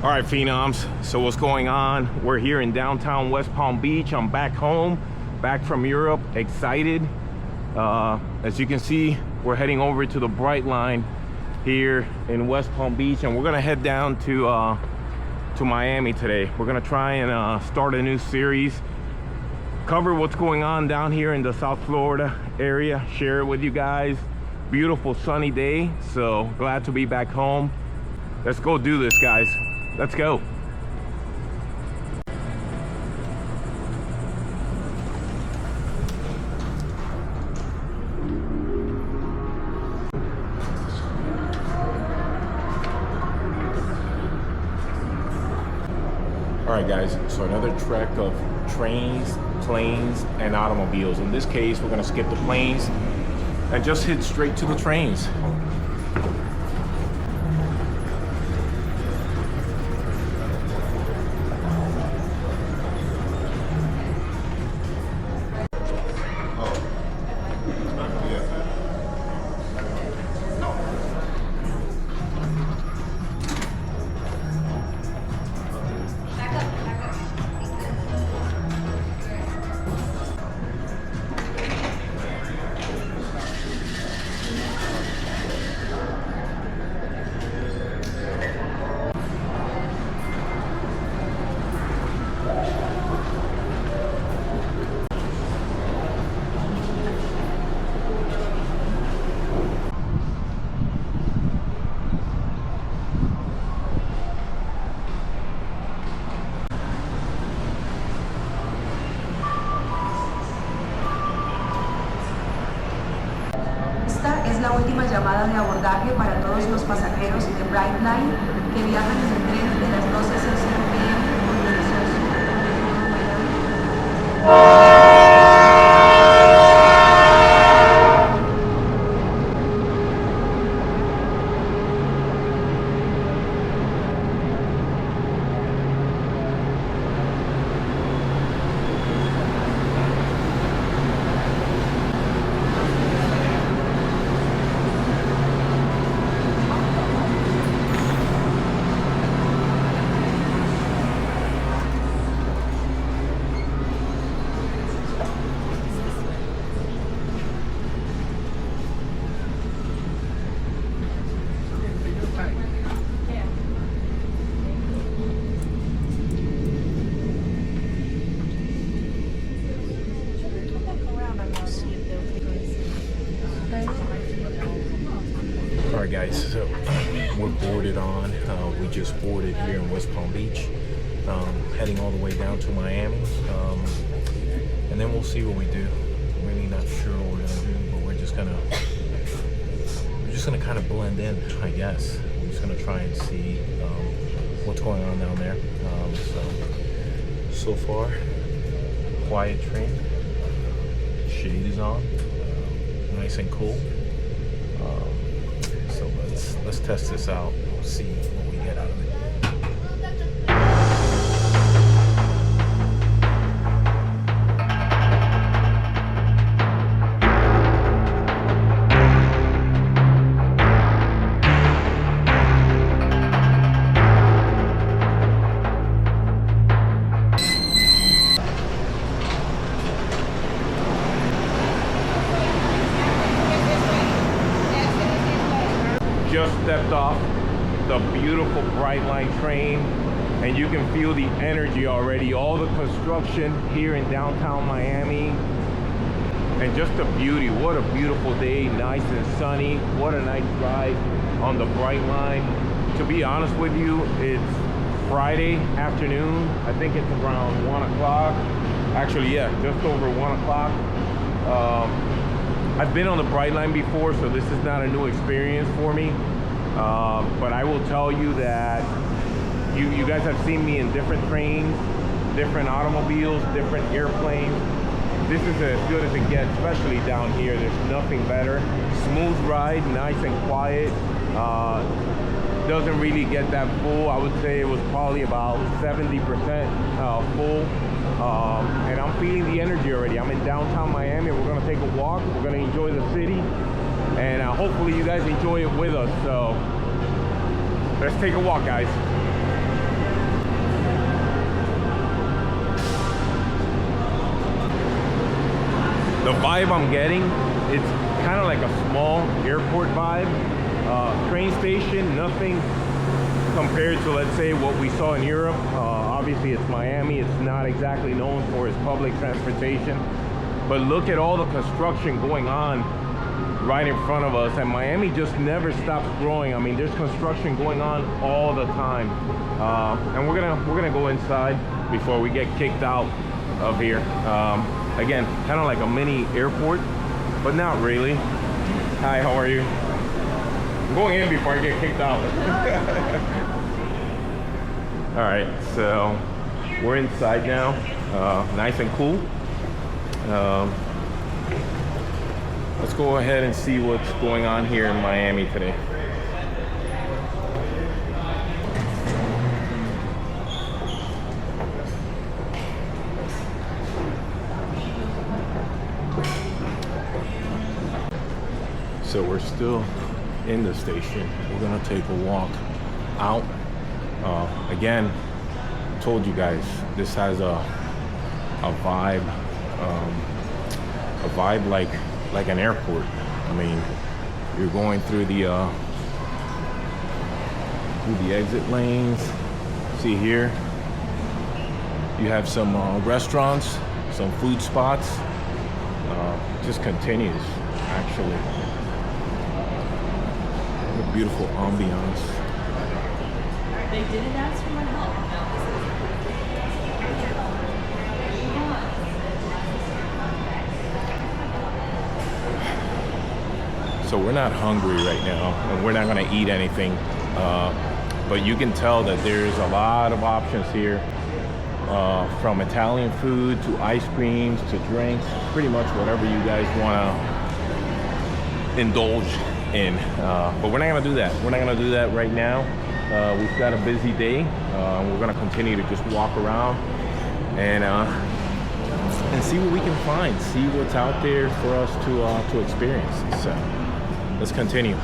All right, phenoms, so what's going on? We're here in downtown West Palm Beach. I'm back home, back from Europe, excited. As you can see, we're heading over to the Brightline here in West Palm Beach, and we're gonna head down to Miami today. We're gonna try and start a new series, cover what's going on down here in the South Florida area, share it with you guys. Beautiful sunny day, so glad to be back home. Let's go do this, guys. Let's go. All right, guys, so another trek of trains, planes, and automobiles. In this case, we're gonna skip the planes and just hit straight to the trains. La última llamada de abordaje para todos los pasajeros de Brightline que viajan en el tren de las 12:00 p.m. con dirección sur. Alright, guys, so we're boarded on. We just boarded here in West Palm Beach, heading all the way down to Miami, and then we'll see what we do. I'm really not sure what we're gonna do, but we're just gonna kind of blend in, I guess. We're just gonna try and see what's going on down there. So far, quiet train, shade is on, nice and cool. So let's test this out, see what we get out of it. Just stepped off the beautiful Brightline train, and you can feel the energy already, all the construction here in downtown Miami, and just the beauty. What a beautiful day, nice and sunny. What a nice ride on the Brightline. To be honest with you, it's Friday afternoon. I think it's around 1 o'clock. Actually, yeah, just over 1 o'clock. I've been on the Brightline before, so this is not a new experience for me. But I will tell you that you guys have seen me in different trains, different automobiles, different airplanes. This is as good as it gets, especially down here. There's nothing better. Smooth ride, nice and quiet. Doesn't really get that full. I would say it was probably about 70% full. And I'm feeling the energy already. I'm in downtown Miami. We're gonna take a walk. We're gonna enjoy the city, and hopefully you guys enjoy it with us. So let's take a walk, guys. vibe I'm getting, it's kind of like a small airport vibe. Train station, nothing compared to, let's say, what we saw in Europe. Obviously it's Miami, it's not exactly known for its public transportation, but look at all the construction going on right in front of us, and Miami just never stops growing. I mean, there's construction going on all the time, and we're gonna go inside before we get kicked out of here. Again, kind of like a mini airport, but not really. Hi, how are you? I'm going in before I get kicked out. All right, so we're inside now, nice and cool. Let's go ahead and see what's going on here in Miami today. So we're still in the station. We're gonna take a walk out. Again, told you guys, this has a vibe like an airport. I mean, you're going through the exit lanes. See here, you have some restaurants, some food spots. Just continues, actually. What a beautiful ambiance. They didn't ask for my help. So we're not hungry right now, and we're not gonna eat anything. But you can tell that there's a lot of options here, from Italian food to ice creams to drinks, pretty much whatever you guys wanna indulge in. But we're not gonna do that. We're not gonna do that right now. We've got a busy day. We're gonna continue to just walk around and see what we can find, see what's out there for us to experience. So let's continue.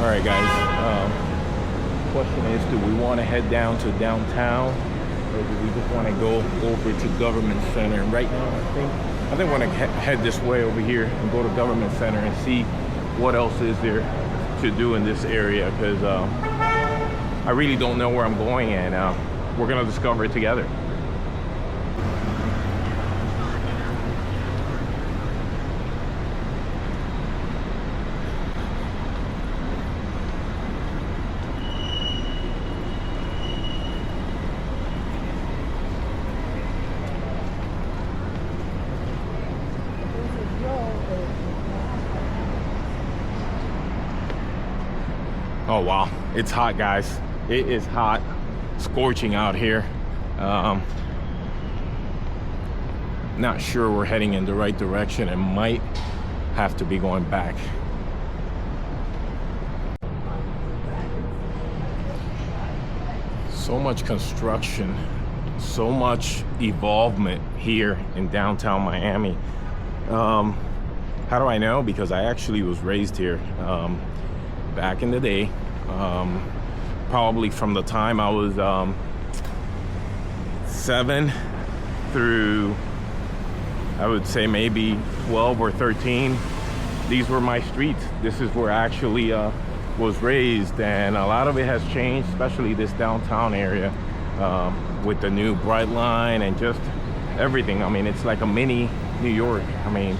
All right, guys. Question is, do we want to head down to downtown, or do we just want to go over to Government Center? And right now, I think we're gonna head this way over here and go to Government Center and see what else is there to do in this area, because I really don't know where I'm going, and we're gonna discover it together. Oh wow, it's hot, guys. It is hot, scorching out here. Not sure we're heading in the right direction and might have to be going back. So much construction, so much evolvement here in downtown Miami. How do I know? Because I actually was raised here back in the day. Probably from the time I was 7 through, I would say maybe 12 or 13. These were my streets. This is where I actually was raised, and a lot of it has changed, especially this downtown area, with the new Brightline and just everything. I mean, it's like a mini New York. I mean,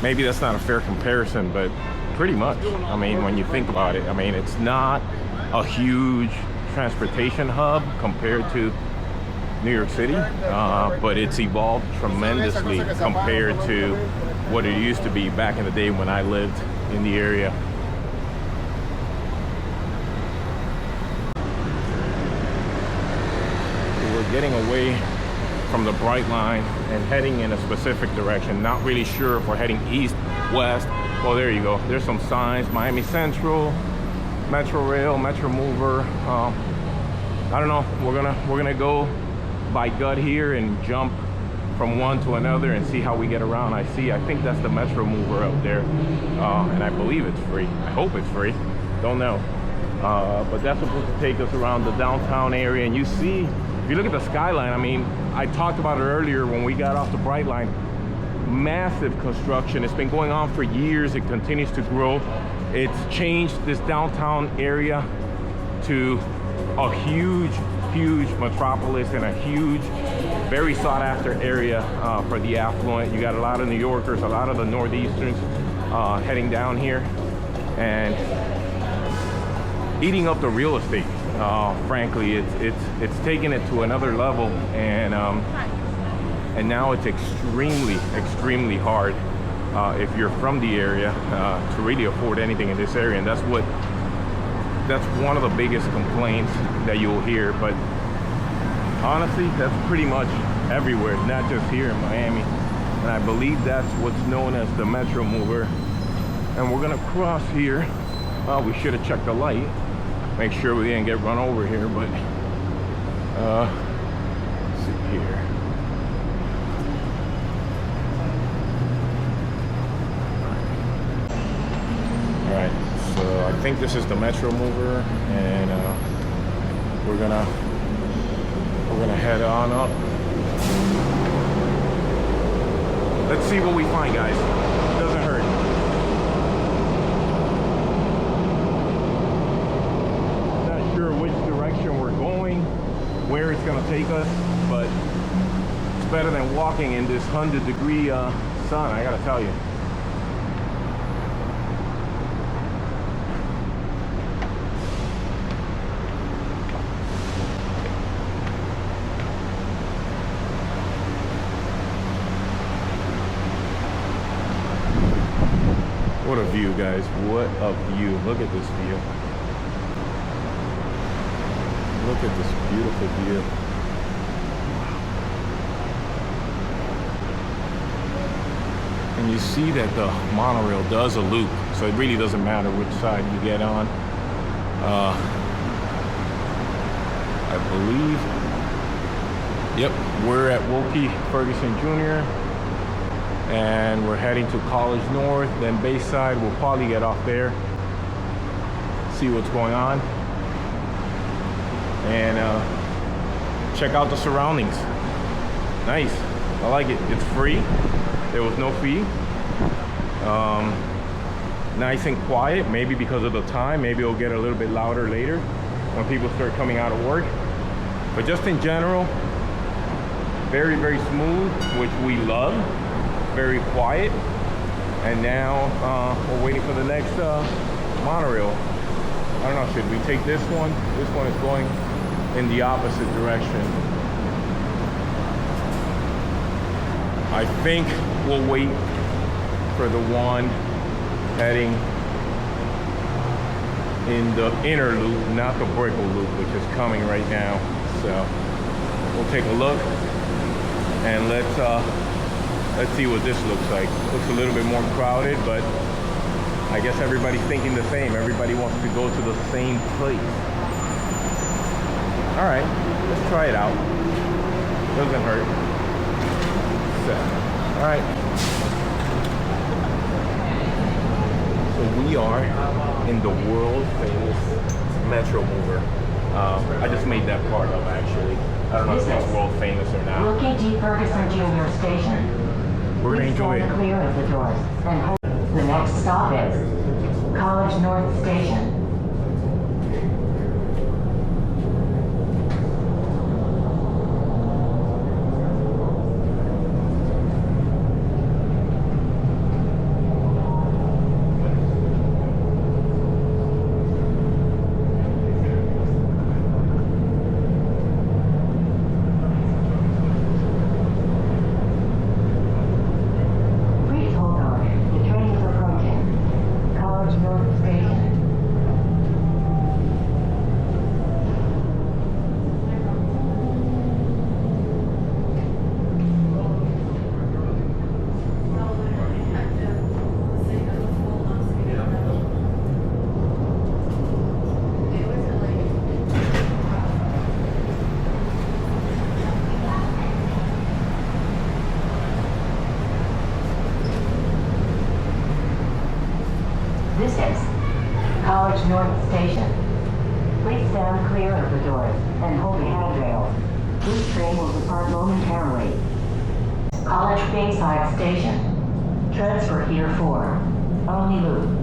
maybe that's not a fair comparison, but pretty much. I mean, when you think about it, I mean, it's not a huge transportation hub compared to New York City, but it's evolved tremendously compared to what it used to be back in the day when I lived in the area. We're getting away from the Brightline and heading in a specific direction. Not really sure if we're heading east, west. Well, there you go. There's some signs. MiamiCentral, Metro Rail, Metromover. I don't know. We're gonna go by gut here and jump from one to another and see how we get around. I think that's the Metromover up there, and I believe it's free. I hope it's free, don't know. But that's supposed to take us around the downtown area. And you see, if you look at the skyline, I mean, I talked about it earlier when we got off the Brightline. Massive construction. It's been going on for years. It continues to grow. It's changed this downtown area to a huge metropolis and a huge, very sought after area for the affluent. You got a lot of New Yorkers, a lot of the Northeasterns heading down here and eating up the real estate. Frankly, it's taken it to another level, and now it's extremely hard if you're from the area to really afford anything in this area. And that's one of the biggest complaints that you'll hear. But honestly, that's pretty much everywhere, not just here in Miami. And I believe that's what's known as the Metromover. And we're gonna cross here. We should have checked the light, make sure we didn't get run over here. But let's see here. All right, so I think this is the Metromover, and we're gonna head on up. Let's see what we find, guys. It doesn't hurt. Not sure which direction we're going, where it's gonna take us, but it's better than walking in this 100-degree sun, I gotta tell you. What a view, guys. What a view. Look at this view. Look at this beautiful view. And you see that the monorail does a loop, so it really doesn't matter which side you get on. I believe, yep, we're at Wilkie Ferguson Jr. and we're heading to College North, then Bayside. We'll probably get off there, see what's going on, and check out the surroundings. Nice, I like it. It's free, there was no fee. Nice and quiet, maybe because of the time. Maybe it'll get a little bit louder later when people start coming out of work. But just in general, very smooth, which we love. Very quiet. And now we're waiting for the next monorail. I don't know, should we take this one? This one is going in the opposite direction. I think we'll wait for the one heading in the inner loop, not the Brickell loop, which is coming right now. So we'll take a look and let's see what this looks like. Looks a little bit more crowded, but I guess everybody's thinking the same. Everybody wants to go to the same place. All right, let's try it out. Doesn't hurt. So, all right. So we are in the world famous Metromover. I just made that part up, actually. I don't know if it's world famous or not. Wilkie G. Ferguson Jr. Station. We're gonna enjoy it. Clear of the doors. And the next stop is College North Station. Please hold on. The train is approaching. College North Station. College North Station. Please stand clear of the doors and hold the handrails. This train will depart momentarily. College Bayside Station. Transfer here for only loop.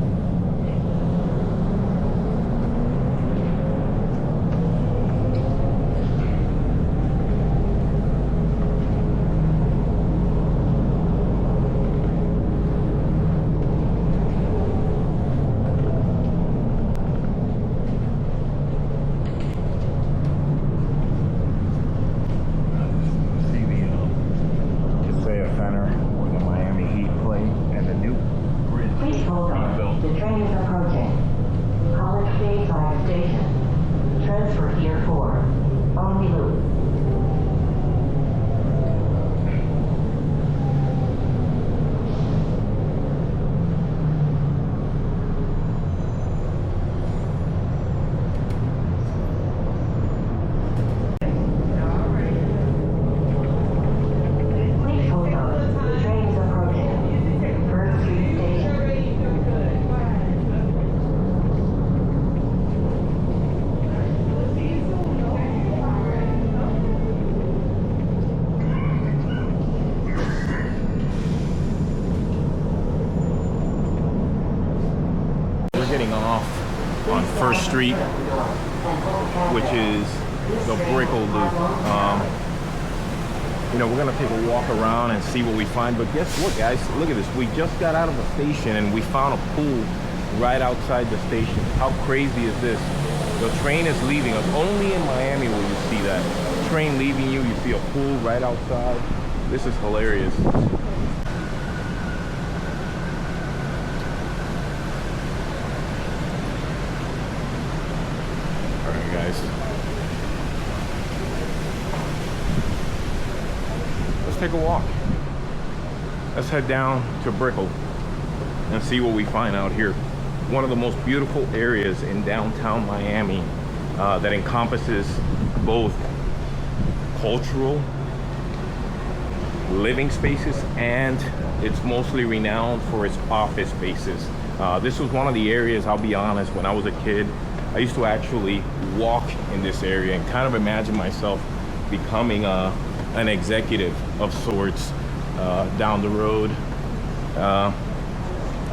Please hold on. The train is approaching. College Bayside Station. Transfer here for only loop. Please hold on. The train is approaching. First Street Station. We're getting off on First Street, which is the Brickell loop. You know, we're gonna take a walk around and see what we find. But guess what, guys? Look at this. We just got out of the station and we found a pool right outside the station. How crazy is this? The train is leaving us. Only in Miami will you see that. Train leaving you, you see a pool right outside. This is hilarious. Alright guys, let's take a walk. Let's head down to Brickell and see what we find out here. One of the most beautiful areas in downtown Miami that encompasses both cultural living spaces and it's mostly renowned for its office spaces. This was one of the areas, I'll be honest, when I was a kid, I used to actually walk in this area and kind of imagine myself becoming an executive of sorts down the road.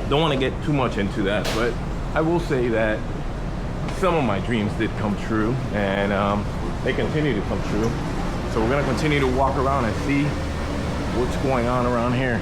Don't want to get too much into that, but I will say that some of my dreams did come true and they continue to come true. So we're gonna continue to walk around and see what's going on around here.